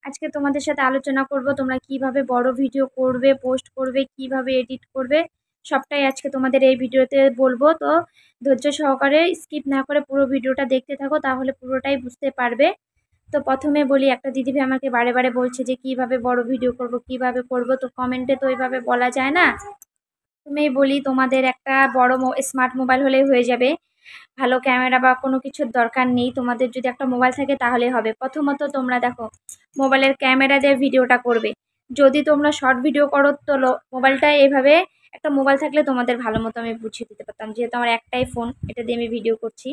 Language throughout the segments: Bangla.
আজকে তোমাদের সাথে আলোচনা করব তোমরা কিভাবে বড় ভিডিও করবে, পোস্ট করবে, কিভাবে এডিট করবে, সবটাই আজকে তোমাদের এই ভিডিওতে বলবো। তো ধৈর্য সহকারে স্কিপ না করে পুরো ভিডিওটা দেখতে থাকো, তাহলে পুরোটাই বুঝতে পারবে। তো প্রথমে বলি, একটা দিদিভাই আমাকে বারে বারে বলছে যে কিভাবে বড় ভিডিও করব, কিভাবে করব। তো কমেন্টে তো ওইভাবে বলা যায় না। তুমি বলি, তোমাদের একটা বড় স্মার্ট মোবাইল হলেই হয়ে যাবে, ভালো ক্যামেরা বা কোনো কিছুর দরকার নেই। তোমাদের যদি একটা মোবাইল থাকে তাহলেই হবে। প্রথমত তোমরা দেখো, মোবাইলের ক্যামেরা দিয়ে ভিডিওটা করবে। যদি তোমরা শর্ট ভিডিও করো তো মোবাইলটা এইভাবে, একটা মোবাইল থাকলে তোমাদের ভালো মতো আমি বুঝিয়ে দিতে পারতাম, যেহেতু আমার একটাই ফোন, এটা দিয়ে আমি ভিডিও করছি।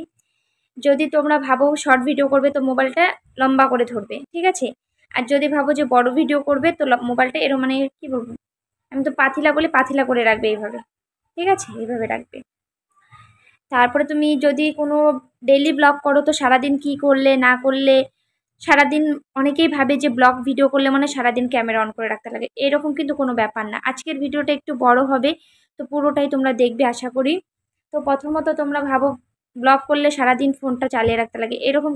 যদি তোমরা ভাবো শর্ট ভিডিও করবে তো মোবাইলটা লম্বা করে ধরবে, ঠিক আছে। আর যদি ভাবো যে বড় ভিডিও করবে তো মোবাইলটা এরকম, মানে কি বলবো, আমি তো পাতিলা বলে পাতিলা করে রাখবে এইভাবে, ঠিক আছে, এইভাবে রাখবে। তারপরে তুমি যদি কোনো ডেইলি ব্লগ করো তো সারাদিন কি করলে না করলে, সারাদিন অনেকেই ভাবে যে ব্লগ ভিডিও করলে মানে সারাদিন ক্যামেরা অন করে রাখতে লাগে, এরকম কিন্তু কোনো ব্যাপার না। আজকের ভিডিওটা একটু বড় হবে, তো পুরোটাই তোমরা দেখবে আশা করি। তো প্রথমত তোমরা ভাবো ব্লগ করলে সারাদিন ফোনটা চালিয়ে রাখতে লাগে, এরকম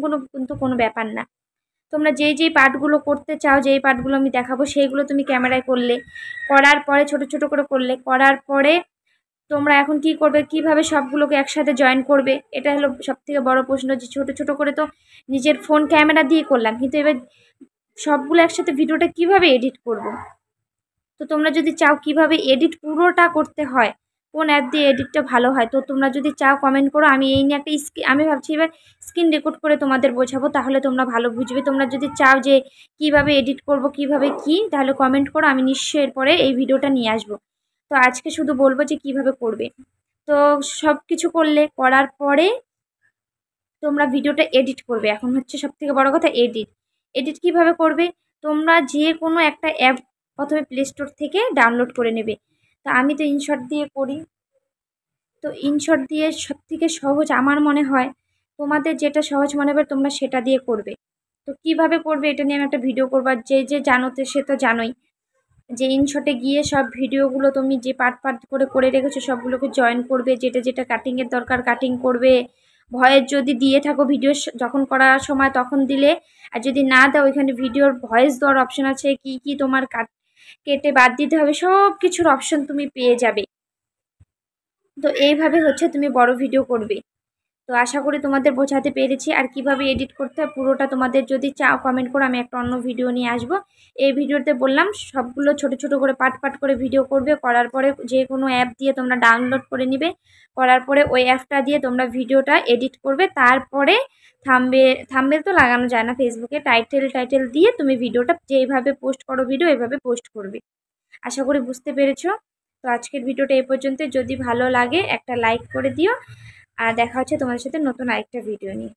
কোনো ব্যাপার না। তোমরা যেই পার্টগুলো করতে চাও, যেই পার্টগুলো আমি দেখাবো সেইগুলো তুমি ক্যামেরায় করলে, করার পরে ছোট ছোট করে করলে, করার পরে তোমরা এখন কি করবে, কিভাবে সবগুলোকে একসাথে জয়েন করবে, এটা হলো সবথেকে বড় প্রশ্ন। যে ছোট ছোট করে তো নিজের ফোন ক্যামেরা দিয়ে করলাম, কিন্তু এবার সবগুলো একসাথে ভিডিওটা কিভাবে এডিট করব। তো তোমরা যদি চাও কিভাবে এডিট পুরোটা করতে হয়, কোন অ্যাপ দিয়ে এডিটটা ভালো হয়, তো তোমরা যদি চাও কমেন্ট করো। আমি এই নিয়ে একটা আমি ভাবছি এবার স্ক্রিন রেকর্ড করে তোমাদের বোঝাবো, তাহলে তোমরা ভালো বুঝবে। তোমরা যদি চাও যে কিভাবে এডিট করব, কিভাবে কি, তাহলে কমেন্ট করো, আমি নিশ্চয়ই এরপরে এই ভিডিওটা নিয়ে আসবো। তো আজকে শুধু বলবো যে কিভাবে করবে। তো সব কিছু করলে, করার পরে তোমরা ভিডিওটা এডিট করবে। এখন হচ্ছে সব থেকে বড় কথা, এডিট। এডিট কিভাবে করবে, তোমরা যে কোনো একটা অ্যাপ প্রথমে প্লে স্টোর থেকে ডাউনলোড করে নেবে। তো আমি তো ইনশট দিয়ে করি, তো ইনশট দিয়ে সব থেকে সহজ আমার মনে হয়। তোমাদের যেটা সহজ মনে হবে তোমরা সেটা দিয়ে করবে। তো কিভাবে করবে এটা নিয়ে আমি একটা ভিডিও করবো। আর যে জানো তো সে তো জানোই যে ইনশটে গিয়ে সব ভিডিওগুলো তুমি যে পার্ট পার্ট করে করে রেখেছো সবগুলোকে জয়েন করবে, যেটা যেটা কাটিংয়ের দরকার কাটিং করবে। ভয়েস যদি দিয়ে থাকো ভিডিও যখন করার সময় তখন দিলে, আর যদি না দাও ওইখানে ভিডিওর ভয়েস দেওয়ার অপশন আছে, কি কি তোমার কেটে বাদ দিতে হবে, সব কিছুর অপশন তুমি পেয়ে যাবে। তো এইভাবে হচ্ছে তুমি বড় ভিডিও করবে। তো আশা করি তোমাদের বোঝাতে পেরেছি। আর কিভাবে এডিট করতে হয় পুরোটা তোমাদের যদি চাও কমেন্ট করো, আমি একটা অন্য ভিডিও নিয়ে আসবো। এই ভিডিওতে বললাম সবগুলো ছোট ছোট করে পার্ট পার্ট করে ভিডিও করবে, করার পরে যে কোনো অ্যাপ দিয়ে তোমরা ডাউনলোড করে নিবে, করার পরে ওই অ্যাপটা দিয়ে তোমরা ভিডিওটা এডিট করবে। তারপরে থাম্বনেল তো লাগানো যায় না ফেসবুকে, টাইটেল দিয়ে তুমি ভিডিওটা যেইভাবে পোস্ট করো ভিডিও এইভাবে পোস্ট করবে। আশা করি বুঝতে পেরেছো। তো আজকের ভিডিওটা এই পর্যন্ত। যদি ভালো লাগে একটা লাইক করে দিও, আর দেখা হচ্ছে তোমাদের সাথে নতুন আরেকটা ভিডিও নিয়ে।